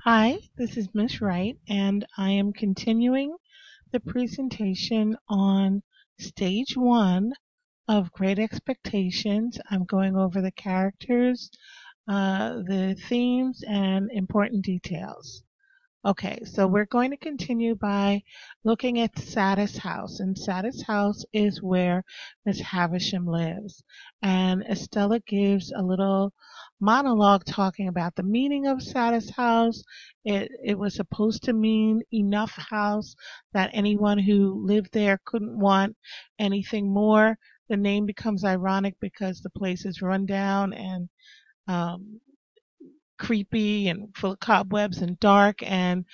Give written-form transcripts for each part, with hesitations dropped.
Hi, this is Miss Wright, and I am continuing the presentation on stage one of Great Expectations. I'm going over the characters, the themes, and important details. Okay, so we're going to continue by looking at Saddest House, and Saddest House is where Miss Havisham lives. And Estella gives a little monologue talking about the meaning of Saddest House. It was supposed to mean enough house that anyone who lived there couldn't want anything more. The name becomes ironic because the place is run down and um, creepy and full of cobwebs and dark, and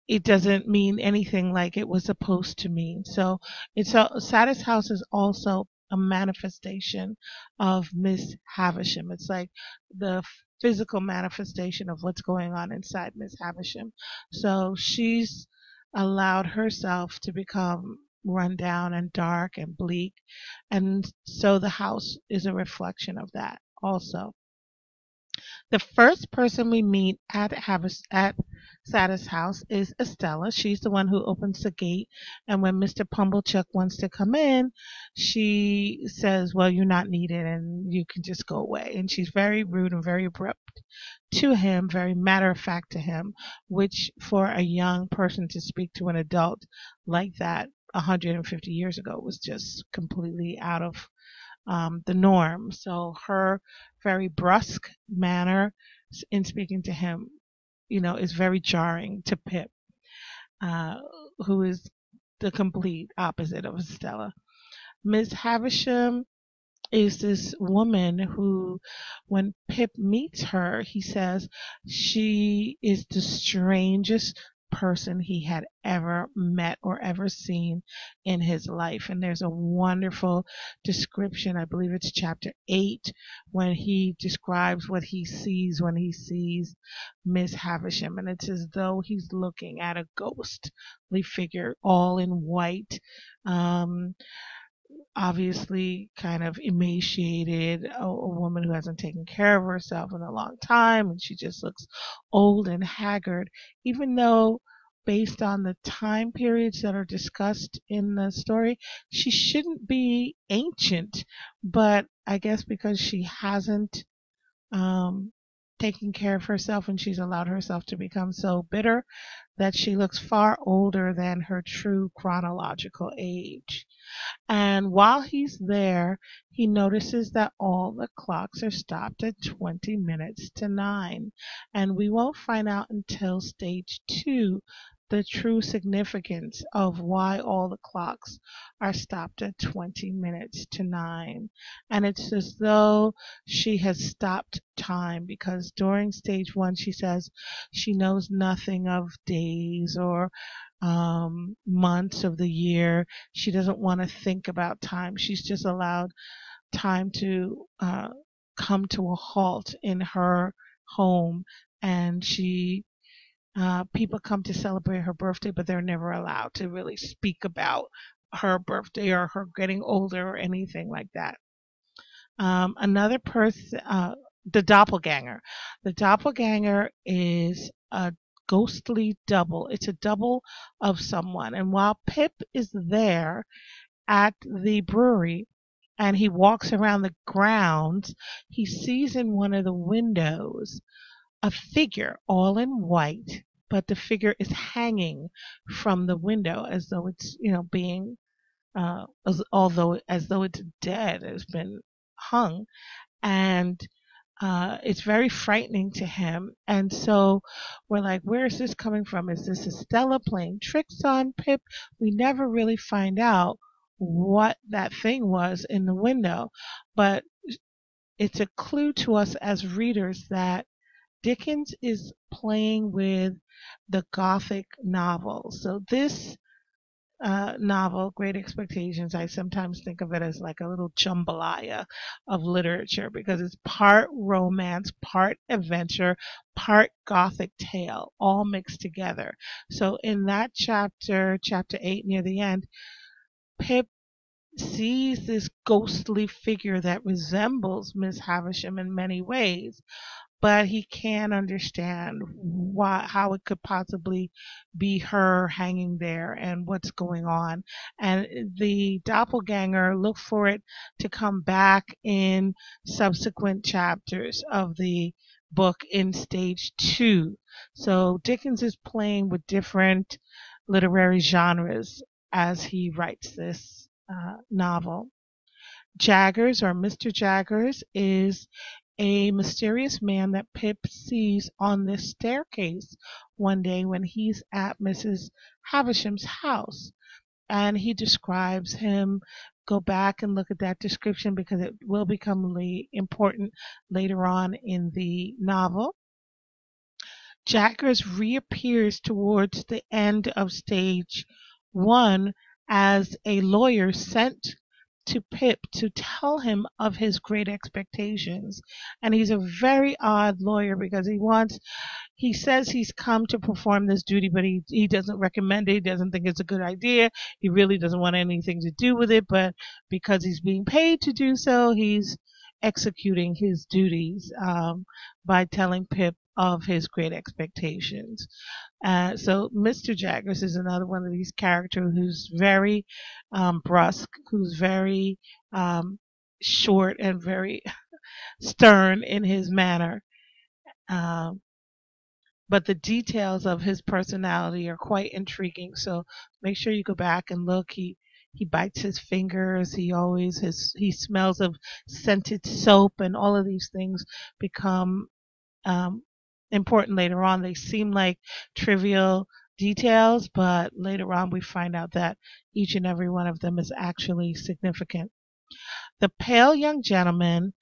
it doesn't mean anything like it was supposed to mean. So it's a Saddest House is also a manifestation of Miss Havisham. It's like the physical manifestation of what's going on inside Miss Havisham. So she's allowed herself to become run down and dark and bleak, and so the house is a reflection of that also. The first person we meet at Saddest House is Estella. She's the one who opens the gate, and when Mr. Pumblechook wants to come in, she says, "Well, you're not needed, and you can just go away." And she's very rude and very abrupt to him, very matter of fact to him, which for a young person to speak to an adult like that 150 years ago was just completely out of the norm. So her very brusque manner in speaking to him, is very jarring to Pip, uh, who is the complete opposite of Stella. Miss Havisham is this woman who, when Pip meets her, he says she is the strangest person he had ever met or ever seen in his life. And there's a wonderful description, I believe it's chapter 8, when he describes what he sees when he sees Miss Havisham. And it's as though he's looking at a ghostly figure all in white. Um, Obviously kind of emaciated, a woman who hasn't taken care of herself in a long time, and she just looks old and haggard, even though based on the time periods that are discussed in the story, she shouldn't be ancient, but I guess because she hasn't um, taken care of herself and she's allowed herself to become so bitter that she looks far older than her true chronological age. And while he's there, he notices that all the clocks are stopped at 20 minutes to 9. And we won't find out until stage 2 the true significance of why all the clocks are stopped at 20 minutes to 9. And it's as though she has stopped time because during stage 1 she says she knows nothing of days or months of the year. She doesn't want to think about time. She's just allowed time to come to a halt in her home, and she people come to celebrate her birthday, but they're never allowed to really speak about her birthday or her getting older or anything like that. Another person, the doppelganger. The doppelganger is a ghostly double. It's a double of someone. And while Pip is there at the brewery and he walks around the grounds, he sees in one of the windows a figure all in white, but the figure is hanging from the window as though it's, being, as though it's dead, has been hung. And it's very frightening to him. And so we're like, where is this coming from? Is this Estella playing tricks on Pip? We never really find out what that thing was in the window, but it's a clue to us as readers that Dickens is playing with the Gothic novel. So this novel, Great Expectations, I sometimes think of it as like a little jambalaya of literature because it's part romance, part adventure, part Gothic tale, all mixed together. So in that chapter, chapter 8, near the end, Pip sees this ghostly figure that resembles Miss Havisham in many ways, but he can't understand how it could possibly be her hanging there and what's going on. And the doppelganger, look for it to come back in subsequent chapters of the book in stage 2. So Dickens is playing with different literary genres as he writes this novel. Jaggers, or Mr. Jaggers, is a mysterious man that Pip sees on this staircase one day when he's at Mrs. Havisham's house. And he describes him. Go back and look at that description because it will become important later on in the novel. Jaggers reappears towards the end of stage 1 as a lawyer sent to Pip to tell him of his great expectations. And he's a very odd lawyer because he says he's come to perform this duty, but he doesn't recommend it. He doesn't think it's a good idea. He really doesn't want anything to do with it, but because he's being paid to do so, he's executing his duties by telling Pip of his great expectations. So Mr. Jaggers is another one of these characters who's very brusque, who's very short and very stern in his manner. But the details of his personality are quite intriguing. So make sure you go back and look. He bites his fingers. He smells of scented soap, and all of these things become important later on. They seem like trivial details, but later on we find out that each and every one of them is actually significant. The pale young gentleman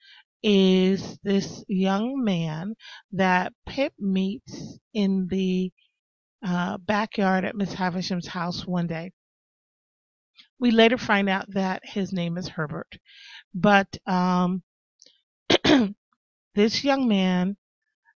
is this young man that Pip meets in the backyard at Miss Havisham's house one day. We later find out that his name is Herbert. But this young man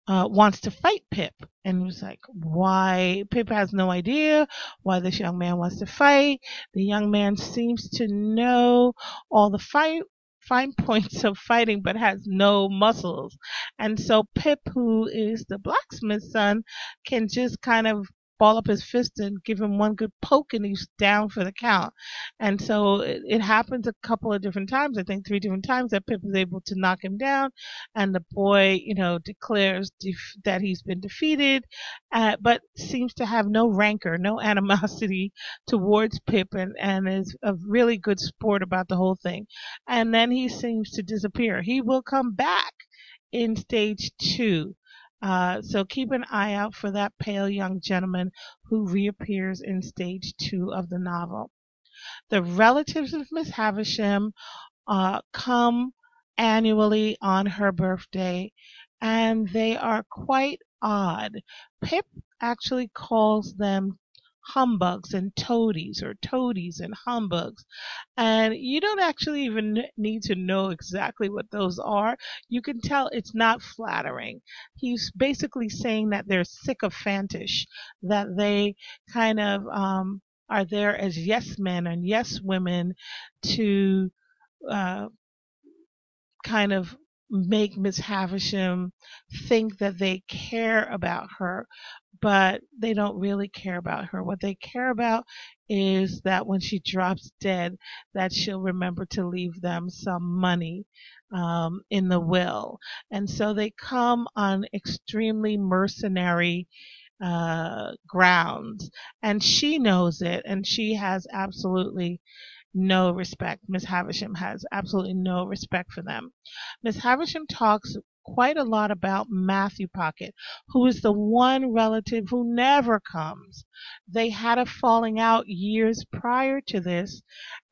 wants to fight Pip. And it was like, why? Pip has no idea why this young man wants to fight. The young man seems to know all the fine points of fighting, but has no muscles. And so Pip, who is the blacksmith's son, can just kind of ball up his fist and give him one good poke and he's down for the count. And so it happens a couple of different times, I think 3 different times, that Pip is able to knock him down, and the boy, declares that he's been defeated, but seems to have no rancor, no animosity towards Pip, and is a really good sport about the whole thing. And then he seems to disappear. He will come back in stage 2. So keep an eye out for that pale young gentleman who reappears in stage 2 of the novel. The relatives of Miss Havisham come annually on her birthday, and they are quite odd. Pip actually calls them humbugs and toadies, or toadies and humbugs. And you don't actually even need to know exactly what those are. You can tell it's not flattering. He's basically saying that they're sycophantish, that they kind of are there as yes men and yes women to kind of make Miss Havisham think that they care about her, but they don't really care about her. What they care about is that when she drops dead, that she'll remember to leave them some money in the will. And so they come on extremely mercenary grounds, and she knows it, and she has absolutely no respect. Miss Havisham has absolutely no respect for them. Miss Havisham talks quite a lot about Matthew Pocket, who is the one relative who never comes. They had a falling out years prior to this,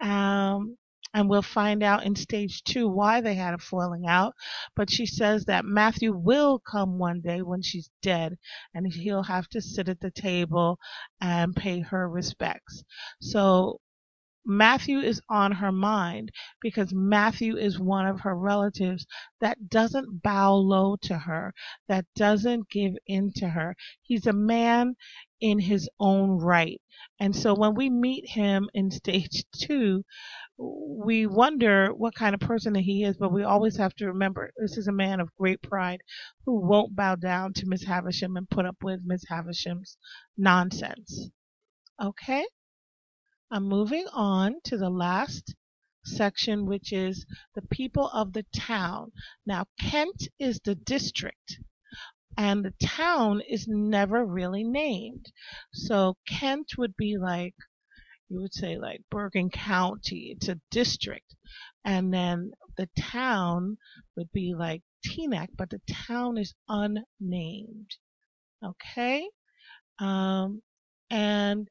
and we'll find out in stage 2 why they had a falling out. But she says that Matthew will come one day when she's dead, and he'll have to sit at the table and pay her respects. So Matthew is on her mind because Matthew is one of her relatives that doesn't bow low to her, that doesn't give in to her. He's a man in his own right. And so when we meet him in stage 2, we wonder what kind of person that he is, but we always have to remember this is a man of great pride who won't bow down to Miss Havisham and put up with Miss Havisham's nonsense. Okay? I'm moving on to the last section, which is the people of the town. Now, Kent is the district, and the town is never really named. So Kent would be like, you would say like Bergen County, it's a district. And then the town would be like Teaneck, but the town is unnamed. Okay? And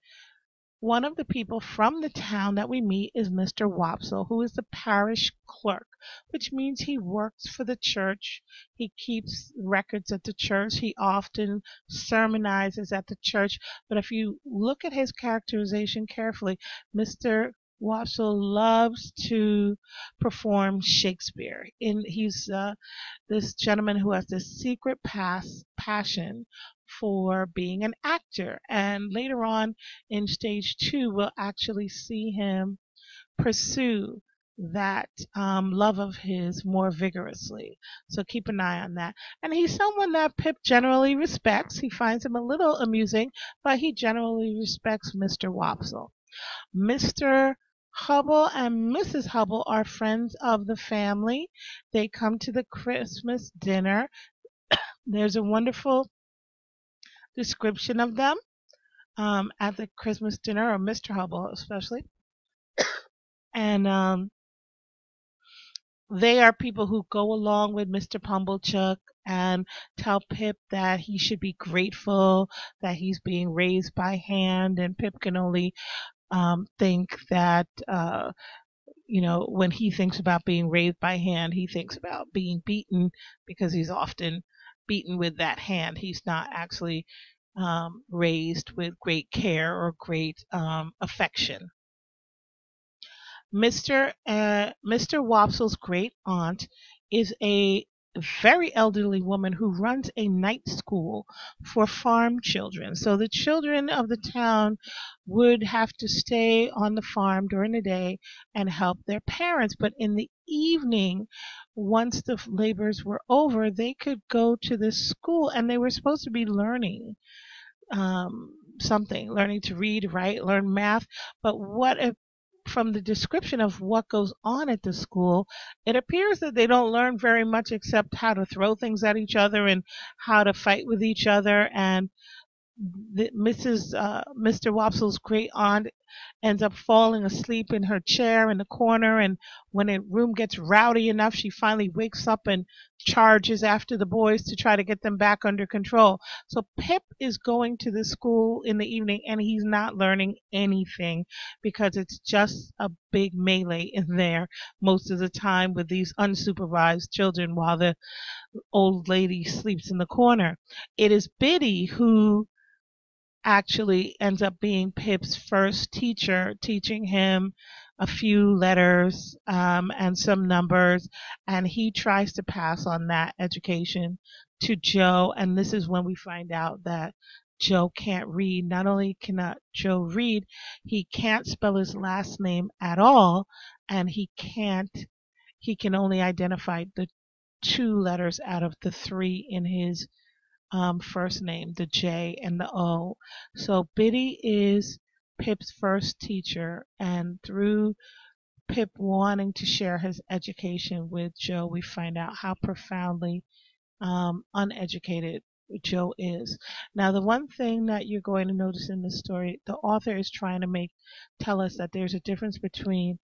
one of the people from the town that we meet is Mr. Wopsle, who is the parish clerk, which means he works for the church. He keeps records at the church. He often sermonizes at the church. But if you look at his characterization carefully, Mr. Wopsle loves to perform Shakespeare. He's this gentleman who has this secret passion for being an actor. And later on in stage 2, we'll actually see him pursue that love of his more vigorously. So keep an eye on that. And he's someone that Pip generally respects. He finds him a little amusing, but he generally respects Mr. Wopsle. Mr. Hubble and Mrs. Hubble are friends of the family. They come to the Christmas dinner. There's a wonderful description of them at the Christmas dinner, or Mr. Hubble especially. And they are people who go along with Mr. Pumblechook and tell Pip that he should be grateful that he's being raised by hand, and Pip can only think that when he thinks about being raised by hand, he thinks about being beaten because he's often beaten with that hand. He's not actually raised with great care or great affection. Mr. Wopsle's great aunt is a very elderly woman who runs a night school for farm children. So the children of the town would have to stay on the farm during the day and help their parents. But in the evening, once the labors were over, they could go to this school, and they were supposed to be learning something, learning to read, write, learn math. But from the description of what goes on at the school, it appears that they don't learn very much except how to throw things at each other and how to fight with each other. And Mr. Wopsle's great aunt ends up falling asleep in her chair in the corner, and when the room gets rowdy enough, she finally wakes up and charges after the boys to try to get them back under control. So Pip is going to the school in the evening, and he's not learning anything because it's just a big melee in there most of the time with these unsupervised children while the old lady sleeps in the corner. It is Biddy who actually ends up being Pip's first teacher, teaching him a few letters and some numbers, and he tries to pass on that education to Joe. And this is when we find out that Joe can't read. Not only cannot Joe read, he can't spell his last name at all, and he can only identify the 2 letters out of the 3 in his first name, the J and the O. So Biddy is Pip's first teacher, and through Pip wanting to share his education with Joe, we find out how profoundly uneducated Joe is. Now, the one thing that you're going to notice in this story, the author is trying to tell us that there's a difference between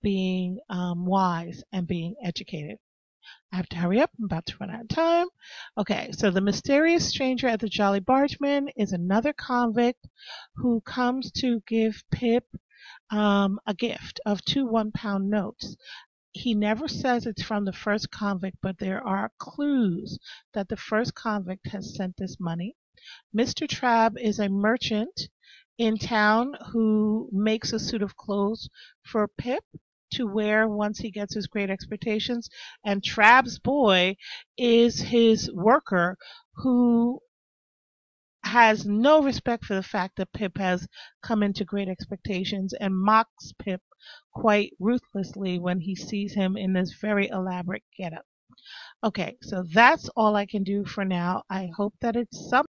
being wise and being educated. I have to hurry up. I'm about to run out of time. Okay, so the mysterious stranger at the Jolly Bargeman is another convict who comes to give Pip a gift of 2 one-pound notes. He never says it's from the first convict, but there are clues that the first convict has sent this money. Mr. Trabb is a merchant in town who makes a suit of clothes for Pip to wear once he gets his Great Expectations. And Trabb's boy is his worker who has no respect for the fact that Pip has come into Great Expectations and mocks Pip quite ruthlessly when he sees him in this very elaborate getup. Okay, so that's all I can do for now. I hope that it's some